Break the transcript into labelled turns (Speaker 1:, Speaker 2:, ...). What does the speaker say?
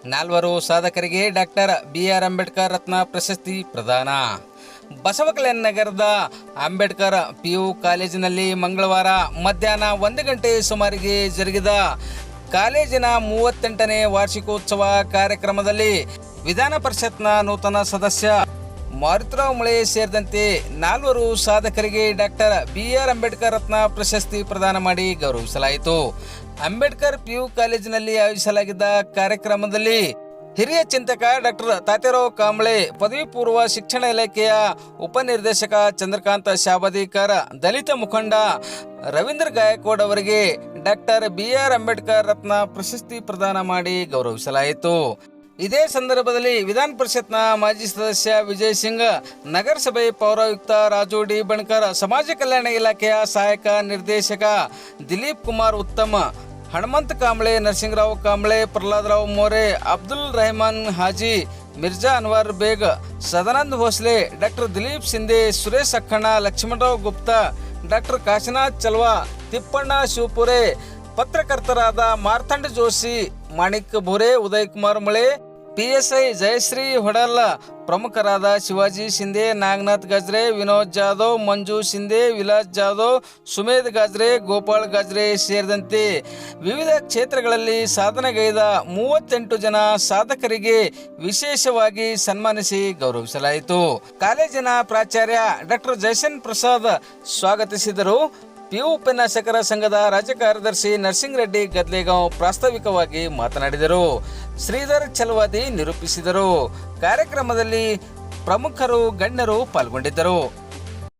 Speaker 1: ನಾಲ್ವರು ಸಾಧಕರಿಗೆ doctor BR Ambedkar ರತ್ನ ಪ್ರಶಸ್ತಿ ಪ್ರದಾನ. ಬಸವಕಲ್ಯಾಣ ನಗರದ ಅಂಬೇಡ್ಕರ್ PU ಕಾಲೇಜಿನಲ್ಲಿ ಮಂಗಳವಾರ ಮಧ್ಯಾಹ್ನ 1 ಗಂಟೆ ಸುಮಾರಿಗೆ ಜರುಗಿದ ಕಾಲೇಜಿನ 38ನೇ ವಾರ್ಷಿಕೋತ್ಸವ ಕಾರ್ಯಕ್ರಮದಲ್ಲಿ ವಿಧಾನ ಪರಿಷತ್ನ ನೂತನ ಸದಸ್ಯ ಮಾರುತಿರಾವ್ ಮುಳೆ ಸೇರಿದಂತೆ 4 ಸಾಧಕರಿಗೆ ಡಾಕ್ಟರ್ BR ಅಂಬೇಡ್ಕರ್ ರತ್ನ ಪ್ರಶಸ್ತಿ ಪ್ರದಾನ ಮಾಡಿ ಗೌರವಿಸಲಾಯಿತು. ಅಂಬೇಡ್ಕರ್ PU ಕಾಲೇಜಿನಲ್ಲಿ ಆಯೋಜಿಸಲಾಗಿದ್ದ ಕಾರ್ಯಕ್ರಮದಲ್ಲಿ ಹಿರಿಯ ಚಿಂತಕ ಡಾಕ್ಟರ್ ತಾತ್ಯಾರಾವ್ ಕಾಂಬಳೆ, ಪದವಿ ಪೂರ್ವ ಶಿಕ್ಷಣ ಇಲಾಖೆಯ ಉಪನಿರ್ದೇಶಕ ಚಂದ್ರಕಾಂತ್ ಶಾಬಾದಿಕರ್, ದಲಿತ ಮುಖಂಡ ರವೀಂದ್ರ ಗಾಯಕ್ವಾಡ್ ಅವರಿಗೆ ಡಾಕ್ಟರ್ BR ಅಂಬೇಡ್ಕರ್ ರತ್ನ ಪ್ರಶಸ್ತಿ ಪ್ರದಾನ ಮಾಡಿ ಗೌರವಿಸಲಾಯಿತು. ಇದೇ ಸಂದರ್ಭದಲ್ಲಿ ವಿಧಾನ ಪರಿಷತ್ನ ಮಾಜಿ ಸದಸ್ಯ ವಿಜಯ್ ಸಿಂಗ್, ನಗರಸಭೆ ಪೌರಾಯುಕ್ತ ರಾಜು ಡಿ ಬಣಕರ್, ಸಮಾಜ ಕಲ್ಯಾಣ ಇಲಾಖೆಯ ಸಹಾಯಕ ನಿರ್ದೇಶಕ ದಿಲೀಪ್ ಕುಮಾರ್ ಉತ್ತಮ್, ಹನುಮಂತ ಕಾಂಬಳೆ, ನರಸಿಂಗರಾವ್ ಕಾಂಬಳೆ, ಪ್ರಹ್ಲಾದರಾವ್ ಮೋರೆ, ಅಬ್ದುಲ್ ರೆಹಮಾನ್ ಹಾಜಿ, ಮಿರ್ಜಾ ಅನ್ವರ್ ಬೇಗ್, ಸದಾನಂದ ಭೋಸ್ಲೆ, ಡಾಕ್ಟರ್ ದಿಲೀಪ್ ಸಿಂಧೆ, ಸುರೇಶ್ ಅಖಣ್ಣ, ಲಕ್ಷ್ಮಣರಾವ್ ಗುಪ್ತಾ, ಡಾಕ್ಟರ್ ಕಾಶಿನಾಥ್ ಚಲ್ವಾ, ತಿಪ್ಪಣ್ಣ ಶಿವಪುರೆ, ಪತ್ರಕರ್ತರಾದ ಮಾರ್ತಂಡ ಜೋಶಿ, ಮಾಣಿಕ್ ಭೋರೆ, ಉದಯ್ ಕುಮಾರ್ ಮಳೆ, PSI ಜಯಶ್ರೀ ಹೊಡಲ್, ಪ್ರಮುಖರಾದ ಶಿವಾಜಿ ಶಿಂದೆ, ನಾಗನಾಥ್ ಗಜ್ರೆ, ವಿನೋದ್ ಜಾಧವ್, ಮಂಜು ಶಿಂದೆ, ವಿಲಾಸ್ ಜಾಧವ್, ಸುಮೇಧ್ ಗಾಜ್ರೆ, ಗೋಪಾಲ್ ಗಾಜ್ರೆ ಸೇರಿದಂತೆ ವಿವಿಧ ಕ್ಷೇತ್ರಗಳಲ್ಲಿ ಸಾಧನೆಗೈದ 38 ಜನ ಸಾಧಕರಿಗೆ ವಿಶೇಷವಾಗಿ ಸನ್ಮಾನಿಸಿ ಗೌರವಿಸಲಾಯಿತು. ಕಾಲೇಜಿನ ಪ್ರಾಚಾರ್ಯ ಡಾಕ್ಟರ್ ಜಯಸನ್ ಪ್ರಸಾದ್ ಸ್ವಾಗತಿಸಿದರು. PU ಉಪನ್ಯಾಸಕರ ಸಂಘದ ರಾಜ್ಯ ಕಾರ್ಯದರ್ಶಿ ನರಸಿಂಗ್ ರೆಡ್ಡಿ ಗದ್ಲೆಗಾಂವ್ ಪ್ರಾಸ್ತಾವಿಕವಾಗಿ ಮಾತನಾಡಿದರು. ಶ್ರೀಧರ್ ಚಲವಾದಿ ನಿರೂಪಿಸಿದರು. ಕಾರ್ಯಕ್ರಮದಲ್ಲಿ ಪ್ರಮುಖರು ಗಣ್ಯರು ಪಾಲ್ಗೊಂಡಿದ್ದರು.